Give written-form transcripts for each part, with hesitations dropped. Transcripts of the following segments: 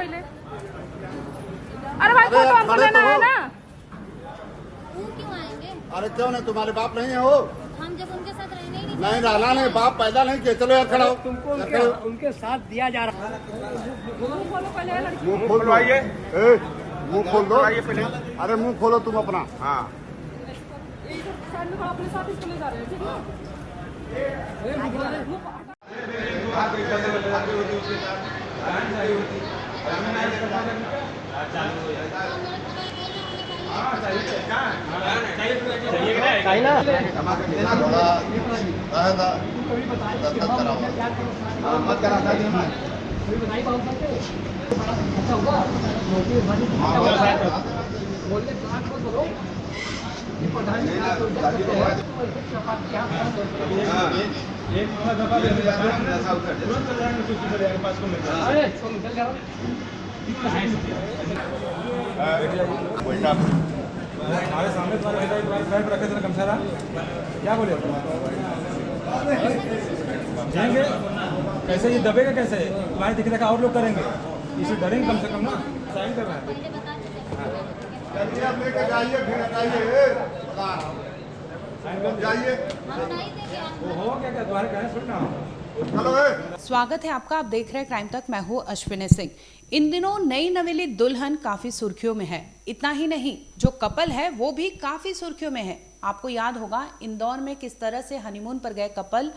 पहले। अरे भाई फोटो हमको लेना है ना। वो क्यों आएंगे? अरे क्यों नहीं, तुम्हारे बाप नहीं है वो? हम जब उनके साथ रहने ही नहीं रहना नहीं, बाप पैदा नहीं किए। चलो यार खड़ा हो। तुमको उनके साथ दिया जा रहा है। मुंह खोलो पहले लड़की। मुंह खोल दो, मुंह खोल दो। अरे मुंह खोलो तुम अपना। हाँ साइड में खड़ा अपने साथ इसको ले जा रहे हैं, ठीक मत करा हमारे सामने तुम्हारे रखे थे कमसारा, क्या बोले जाएंगे कैसे? ये दबेगा कैसे? तुम्हारे दिख देखा और लोग करेंगे, इसे डरेंगे कम से कम ना। साइन कर रहा है। हो क्या तुम्हारे कहने सुनना। स्वागत है आपका। आप देख रहे हैं क्राइम तक। मैं हूं अश्विनी सिंह। इन दिनों नई नवेली दुल्हन काफी सुर्खियों में है। इतना ही नहीं, जो कपल है वो भी काफी सुर्खियों में है। आपको याद होगा इंदौर में किस तरह से हनीमून पर गए कपल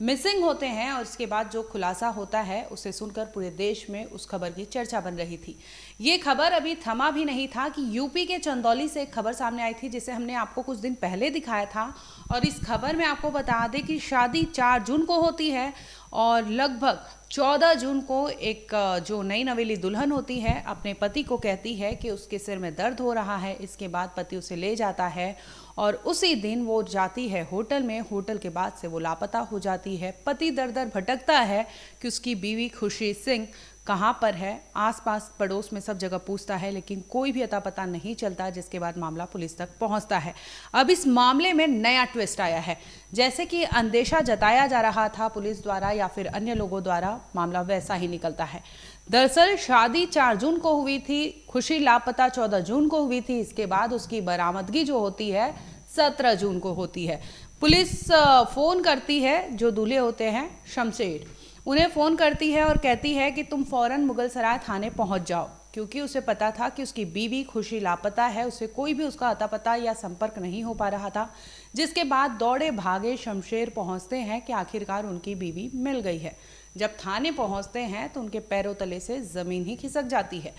मिसिंग होते हैं और इसके बाद जो खुलासा होता है उसे सुनकर पूरे देश में उस खबर की चर्चा बन रही थी। ये खबर अभी थमा भी नहीं था कि यूपी के चंदौली से एक खबर सामने आई थी, जिसे हमने आपको कुछ दिन पहले दिखाया था। और इस खबर में आपको बता दें कि शादी 4 जून को होती है और लगभग 14 जून को एक जो नई नवेली दुल्हन होती है अपने पति को कहती है कि उसके सिर में दर्द हो रहा है। इसके बाद पति उसे ले जाता है और उसी दिन वो जाती है होटल में। होटल के बाद से वो लापता हो जाती है। पति दर दर भटकता है कि उसकी बीवी खुशी सिंह कहाँ पर है। आसपास पड़ोस में सब जगह पूछता है, लेकिन कोई भी अता पता नहीं चलता, जिसके बाद मामला पुलिस तक पहुंचता है। अब इस मामले में नया ट्विस्ट आया है। जैसे कि अंदेशा जताया जा रहा था पुलिस द्वारा या फिर अन्य लोगों द्वारा, मामला वैसा ही निकलता है। दरअसल शादी 4 जून को हुई थी, खुशी लापता 14 जून को हुई थी। इसके बाद उसकी बरामदगी जो होती है 17 जून को होती है। पुलिस फोन करती है, जो दूल्हे होते हैं शमशेर, उन्हें फ़ोन करती है और कहती है कि तुम फ़ौरन मुगलसराय थाने पहुंच जाओ, क्योंकि उसे पता था कि उसकी बीवी खुशी लापता है। उसे कोई भी उसका अता पता या संपर्क नहीं हो पा रहा था। जिसके बाद दौड़े भागे शमशेर पहुंचते हैं कि आखिरकार उनकी बीवी मिल गई है। जब थाने पहुंचते हैं तो उनके पैरों तले से ज़मीन ही खिसक जाती है।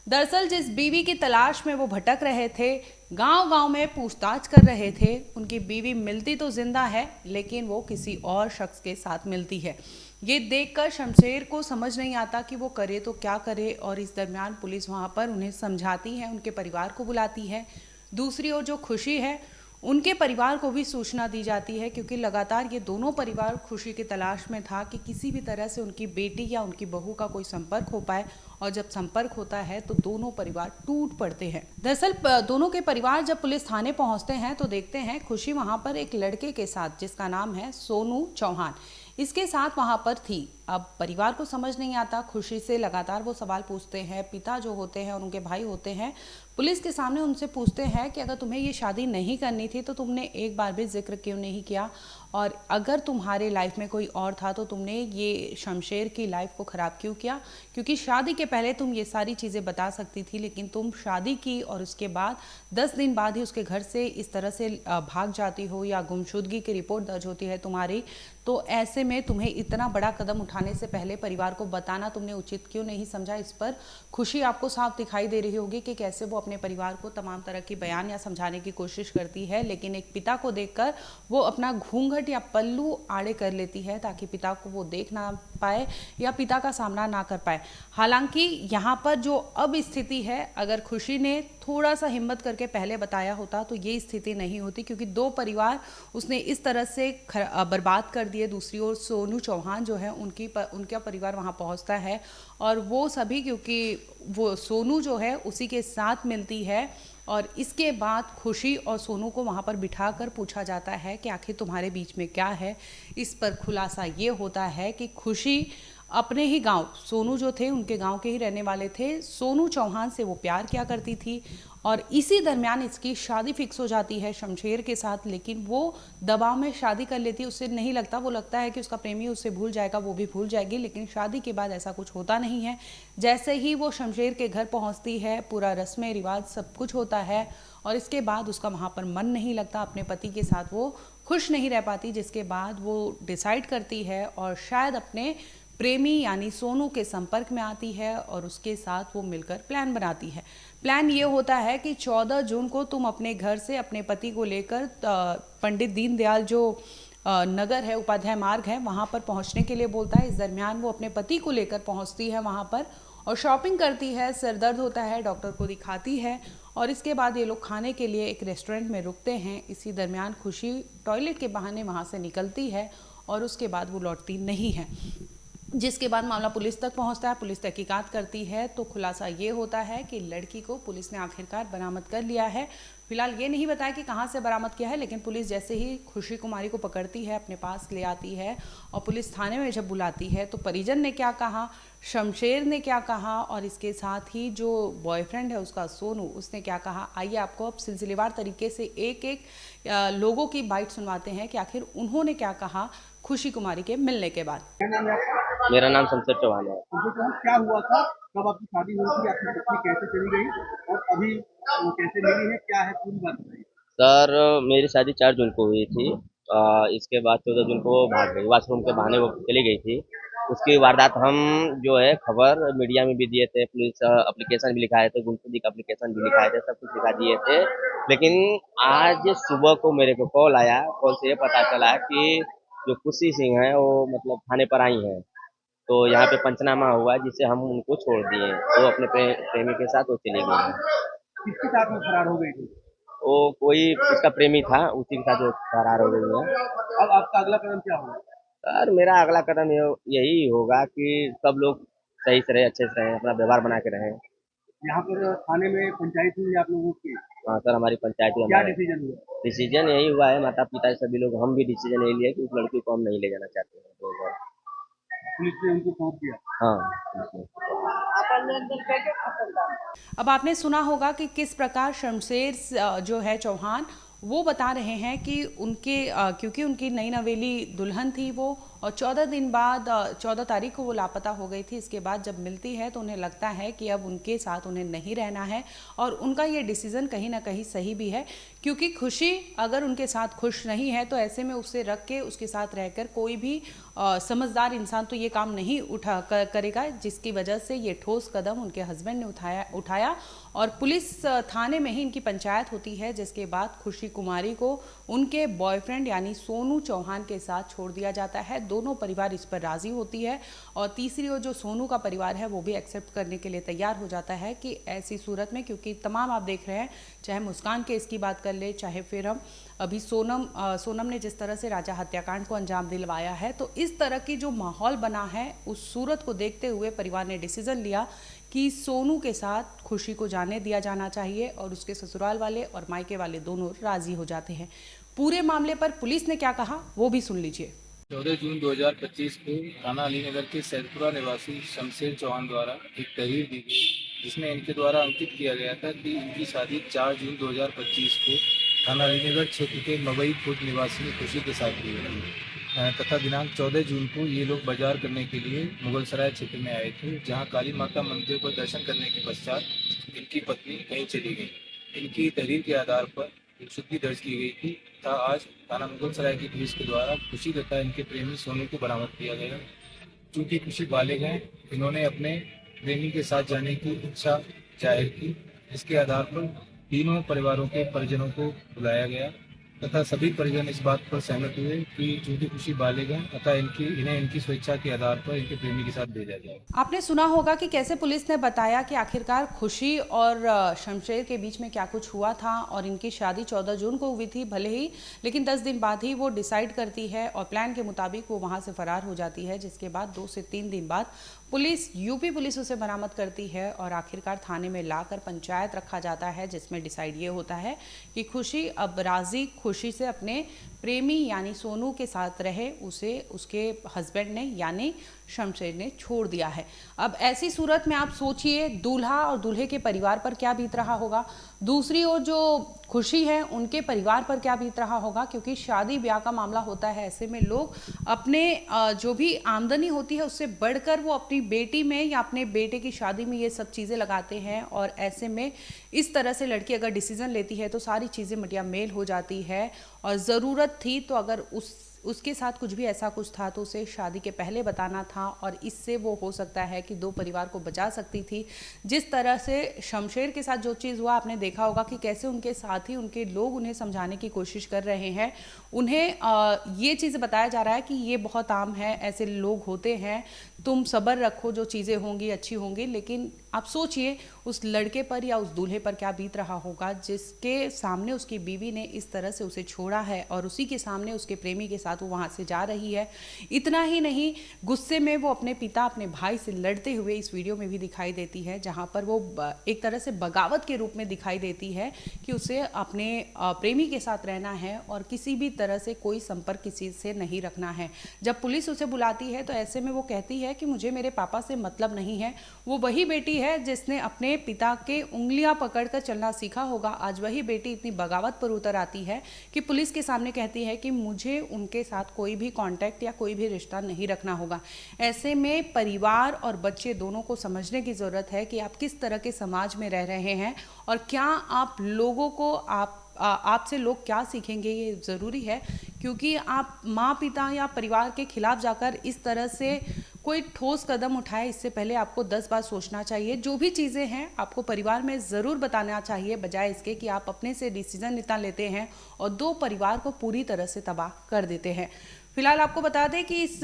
दरअसल जिस बीवी की तलाश में वो भटक रहे थे, गांव-गांव में पूछताछ कर रहे थे, उनकी बीवी मिलती तो जिंदा है, लेकिन वो किसी और शख्स के साथ मिलती है। ये देखकर शमशेर को समझ नहीं आता कि वो करे तो क्या करे। और इस दरमियान पुलिस वहाँ पर उन्हें समझाती है, उनके परिवार को बुलाती है। दूसरी ओर जो खुशी है, उनके परिवार को भी सूचना दी जाती है, क्योंकि लगातार ये दोनों परिवार खुशी की तलाश में था कि किसी भी तरह से उनकी बेटी या उनकी बहू का कोई संपर्क हो पाए। और जब संपर्क होता है तो दोनों परिवार टूट पड़ते हैं। दरअसल दोनों के परिवार जब पुलिस थाने पहुंचते हैं तो देखते हैं खुशी वहां पर एक लड़के के साथ, जिसका नाम है सोनू चौहान, इसके साथ वहां पर थी। अब परिवार को समझ नहीं आता। खुशी से लगातार वो सवाल पूछते हैं। पिता जो होते हैं और उनके भाई होते हैं पुलिस के सामने उनसे पूछते हैं कि अगर तुम्हें ये शादी नहीं करनी थी तो तुमने एक बार भी जिक्र क्यों नहीं किया, और अगर तुम्हारे लाइफ में कोई और था तो तुमने ये शमशेर की लाइफ को ख़राब क्यों किया? क्योंकि शादी के पहले तुम ये सारी चीज़ें बता सकती थी, लेकिन तुम शादी की और उसके बाद 10 दिन बाद ही उसके घर से इस तरह से भाग जाती हो या गुमशुदगी की रिपोर्ट दर्ज होती है तुम्हारी। तो ऐसे में तुम्हें इतना बड़ा कदम उठाने से पहले परिवार को बताना तुमने उचित क्यों नहीं समझा? इस पर खुशी आपको साफ दिखाई दे रही होगी कि कैसे वो अपने परिवार को तमाम तरह की बयान या समझाने की कोशिश करती है, लेकिन एक पिता को देखकर वो अपना घूंघट या पल्लू आड़े कर लेती है ताकि पिता को वो देख ना पाए या पिता का सामना ना कर पाए। हालांकि यहाँ पर जो अब स्थिति है, अगर खुशी ने थोड़ा सा हिम्मत करके पहले बताया होता तो ये स्थिति नहीं होती, क्योंकि 2 परिवार उसने इस तरह से बर्बाद कर दिए। दूसरी ओर सोनू चौहान जो है उनका परिवार वहाँ पहुँचता है और वो सभी, क्योंकि वो सोनू जो है उसी के साथ मिलती है, और इसके बाद खुशी और सोनू को वहाँ पर बिठाकर पूछा जाता है कि आखिर तुम्हारे बीच में क्या है। इस पर खुलासा ये होता है कि खुशी अपने ही गांव, सोनू जो थे उनके गांव के ही रहने वाले थे। सोनू चौहान से वो प्यार किया करती थी और इसी दरमियान इसकी शादी फिक्स हो जाती है शमशेर के साथ, लेकिन वो दबाव में शादी कर लेती है। उससे नहीं लगता, वो लगता है कि उसका प्रेमी उससे भूल जाएगा, वो भी भूल जाएगी, लेकिन शादी के बाद ऐसा कुछ होता नहीं है। जैसे ही वो शमशेर के घर पहुंचती है, पूरा रस्म रिवाज सब कुछ होता है और इसके बाद उसका वहाँ पर मन नहीं लगता, अपने पति के साथ वो खुश नहीं रह पाती, जिसके बाद वो डिसाइड करती है और शायद अपने प्रेमी यानी सोनू के संपर्क में आती है और उसके साथ वो मिलकर प्लान बनाती है। प्लान ये होता है कि 14 जून को तुम अपने घर से अपने पति को लेकर पंडित दीनदयाल जो नगर है, उपाध्याय मार्ग है, वहाँ पर पहुँचने के लिए बोलता है। इस दरमियान वो अपने पति को लेकर पहुँचती है वहाँ पर और शॉपिंग करती है, सिर दर्द होता है, डॉक्टर को दिखाती है और इसके बाद ये लोग खाने के लिए एक रेस्टोरेंट में रुकते हैं। इसी दरमियान खुशी टॉयलेट के बहाने वहाँ से निकलती है और उसके बाद वो लौटती नहीं है, जिसके बाद मामला पुलिस तक पहुंचता है। पुलिस तहकीकात करती है तो खुलासा ये होता है कि लड़की को पुलिस ने आखिरकार बरामद कर लिया है। फिलहाल ये नहीं बताया कि कहां से बरामद किया है, लेकिन पुलिस जैसे ही खुशी कुमारी को पकड़ती है, अपने पास ले आती है और पुलिस थाने में जब बुलाती है तो परिजन ने क्या कहा, शमशेर ने क्या कहा और इसके साथ ही जो बॉयफ्रेंड है उसका सोनू, उसने क्या कहा, आइए आपको अब सिलसिलेवार तरीके से एक एक लोगों की बाइट सुनवाते हैं कि आखिर उन्होंने क्या कहा खुशी कुमारी के मिलने के बाद। मेरा नाम शमशेर चौहान है। क्या हुआ था, कब आपकी शादी हुई थी, आपकी पत्नी कैसे चली गई और अभी वो कैसे मिली है, क्या है पूरी बात बताइए। सर मेरी शादी 4 जून को हुई थी। इसके बाद 14 जून को वो भाग गई, वॉशरूम के बहाने वो चली गई थी। उसकी वारदात हम जो है खबर मीडिया में भी दिए थे, पुलिस एप्लीकेशन भी लिखाए थे, गुमशुदगी का एप्लीकेशन भी लिखाए थे, सब कुछ लिखा दिए थे। लेकिन आज सुबह को मेरे को कॉल आया, कॉल से ये पता चला कि जो खुशी सिंह है वो मतलब थाने पर आई हैं, तो यहाँ पे पंचनामा हुआ जिससे हम उनको छोड़ दिए। वो अपने प्रेमी के साथ वो चली गई है। किसके साथ वो फरार हो गई थी। वो कोई उसका प्रेमी था, उसी के साथ वो फरार हो गई है। अब आपका अगला कदम क्या होगा। सर मेरा अगला कदम यही होगा कि सब लोग सही से रहे, अच्छे से रहे, अपना व्यवहार बना के रहें। यहाँ पर थाने में पंचायत हुई आप लोगों की। हाँ सर, हमारी पंचायत में क्या डिसीजन हुआ। डिसीजन यही हुआ है, माता पिता सभी लोग हम भी डिसीजन यही लिए कि उस लड़की को हम नहीं ले जाना चाहते हैं। तो पुलिस ने उनको सौंप दिया। हाँ। अब आपने सुना होगा कि किस प्रकार शमशेर जो है चौहान वो बता रहे हैं कि उनके क्योंकि उनकी नई नवेली दुल्हन थी वो, और 14 दिन बाद 14 तारीख को वो लापता हो गई थी। इसके बाद जब मिलती है तो उन्हें लगता है कि अब उनके साथ उन्हें नहीं रहना है और उनका ये डिसीज़न कहीं ना कहीं सही भी है, क्योंकि खुशी अगर उनके साथ खुश नहीं है तो ऐसे में उसे रख के उसके साथ रहकर कोई भी समझदार इंसान तो ये काम नहीं करेगा, जिसकी वजह से ये ठोस कदम उनके हस्बैंड ने उठाया और पुलिस थाने में ही इनकी पंचायत होती है, जिसके बाद खुशी कुमारी को उनके बॉयफ्रेंड यानी सोनू चौहान के साथ छोड़ दिया जाता है। दोनों परिवार इस पर राजी होती है और तीसरी ओर जो सोनू का परिवार है वो भी एक्सेप्ट करने के लिए तैयार हो जाता है कि ऐसी सूरत में, क्योंकि तमाम आप देख रहे हैं, चाहे मुस्कान केस की बात कर ले, चाहे फिर हम अभी सोनम ने जिस तरह से राजा हत्याकांड को अंजाम दिलवाया है, तो इस तरह की जो माहौल बना है उस सूरत को देखते हुए परिवार ने डिसीजन लिया कि सोनू के साथ खुशी को जाने दिया जाना चाहिए और उसके ससुराल वाले और मायके वाले दोनों राजी हो जाते हैं। पूरे मामले पर पुलिस ने क्या कहा वो भी सुन लीजिए। 14 जून 2025 को थाना अलीनगर के सैदपुरा निवासी शमशेर चौहान द्वारा एक तहरीर दी गई, जिसमें इनके द्वारा अंकित किया गया था कि इनकी शादी 4 जून 2025 को थाना अलीनगर क्षेत्र के मवई खुर्द निवासी खुशी के साथ हुई है तथा दिनांक 14 जून को ये लोग बाजार करने के लिए मुगलसराय क्षेत्र में आए थे, जहां काली माता मंदिर पर दर्शन करने के पश्चात इनकी पत्नी कहीं चली गई। इनकी तहरीर के आधार पर गुमशुदगी दर्ज की गई थी तथा आज थाना मुगलसराय की पुलिस के द्वारा खुशी तथा इनके प्रेमी सोनू को बरामद किया गया। चूँकि खुशी बालिग हैं, इन्होंने अपने प्रेमी के साथ जाने की इच्छा जाहिर की। इसके आधार पर तीनों परिवारों के परिजनों को बुलाया गया तथा सभी परिजन इस बात पर सहमत हुए कि चूंकि खुशी बालिग हैं अतः इन्हें इनकी स्वेच्छा के आधार पर इनके प्रेमी के साथ भेजा जाए। आपने सुना होगा कि कैसे पुलिस ने बताया कि आखिरकार खुशी और शमशेर के बीच में क्या कुछ हुआ था और इनकी शादी 14 जून को हुई थी भले ही, लेकिन 10 दिन बाद ही वो डिसाइड करती है और प्लान के मुताबिक वो वहाँ से फरार हो जाती है, जिसके बाद 2 से 3 दिन बाद यूपी पुलिस उसे बरामद करती है और आखिरकार थाने में लाकर पंचायत रखा जाता है, जिसमें डिसाइड ये होता है कि खुशी अब राजी खुशी से अपने प्रेमी यानी सोनू के साथ रहे उसे उसके हस्बैंड ने यानी शमशेर ने छोड़ दिया है। अब ऐसी सूरत में आप सोचिए दूल्हा और दूल्हे के परिवार पर क्या बीत रहा होगा, दूसरी ओर जो खुशी है उनके परिवार पर क्या बीत रहा होगा, क्योंकि शादी ब्याह का मामला होता है। ऐसे में लोग अपने जो भी आमदनी होती है उससे बढ़कर वो अपनी बेटी में या अपने बेटे की शादी में ये सब चीज़ें लगाते हैं। और ऐसे में इस तरह से लड़की अगर डिसीजन लेती है तो सारी चीज़ें मटिया मेल हो जाती है। और ज़रूरत थी तो अगर उसके साथ कुछ भी ऐसा कुछ था तो उसे शादी के पहले बताना था, और इससे वो हो सकता है कि दो परिवार को बचा सकती थी। जिस तरह से शमशेर के साथ जो चीज़ हुआ आपने देखा होगा कि कैसे उनके साथी उनके लोग उन्हें समझाने की कोशिश कर रहे हैं। उन्हें ये चीज़ बताया जा रहा है कि ये बहुत आम है, ऐसे लोग होते हैं, तुम सब्र रखो, जो चीज़ें होंगी अच्छी होंगी। लेकिन आप सोचिए उस लड़के पर या उस दूल्हे पर क्या बीत रहा होगा जिसके सामने उसकी बीवी ने इस तरह से उसे छोड़ा है और उसी के सामने उसके प्रेमी के साथ वो वहाँ से जा रही है। इतना ही नहीं, गुस्से में वो अपने पिता अपने भाई से लड़ते हुए इस वीडियो में भी दिखाई देती है, जहाँ पर वो एक तरह से बगावत के रूप में दिखाई देती है कि उसे अपने प्रेमी के साथ रहना है और किसी भी तरह से कोई संपर्क किसी से नहीं रखना है। जब पुलिस उसे बुलाती है तो ऐसे में वो कहती है कि मुझे मेरे पापा से मतलब नहीं है। वो वही बेटी है जिसने अपने पिता के उंगलियां पकड़कर चलना सीखा होगा। आज वही बेटी इतनी बगावत पर उतर आती है कि पुलिस के सामने कहती है कि मुझे उनके साथ कोई भी कांटेक्ट या कोई भी रिश्ता नहीं रखना होगा। ऐसे में परिवार और बच्चे दोनों को समझने की ज़रूरत है कि आप किस तरह के समाज में रह रहे हैं और क्या आप लोगों को आपसे लोग क्या सीखेंगे, ये ज़रूरी है। क्योंकि आप माँ पिता या परिवार के खिलाफ जाकर इस तरह से कोई ठोस कदम उठाए इससे पहले आपको 10 बार सोचना चाहिए। जो भी चीज़ें हैं आपको परिवार में ज़रूर बताना चाहिए, बजाय इसके कि आप अपने से डिसीजन इतना लेते हैं और दो परिवार को पूरी तरह से तबाह कर देते हैं। फिलहाल आपको बता दें कि इस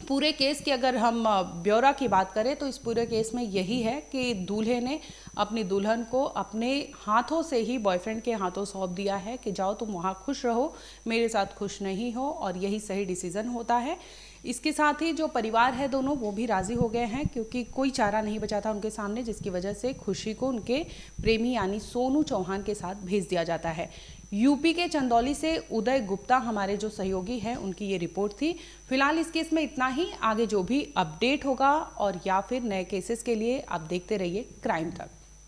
पूरे केस की अगर हम ब्यौरा की बात करें तो इस पूरे केस में यही है कि दूल्हे ने अपनी दुल्हन को अपने हाथों से ही बॉयफ्रेंड के हाथों सौंप दिया है कि जाओ तुम वहाँ खुश रहो, मेरे साथ खुश नहीं हो, और यही सही डिसीज़न होता है। इसके साथ ही जो परिवार है दोनों वो भी राज़ी हो गए हैं, क्योंकि कोई चारा नहीं बचा था उनके सामने, जिसकी वजह से खुशी को उनके प्रेमी यानी सोनू चौहान के साथ भेज दिया जाता है। यूपी के चंदौली से उदय गुप्ता हमारे जो सहयोगी हैं उनकी ये रिपोर्ट थी। फिलहाल इस केस में इतना ही। आगे जो भी अपडेट होगा और या फिर नए केसेस के लिए आप देखते रहिए क्राइम तक।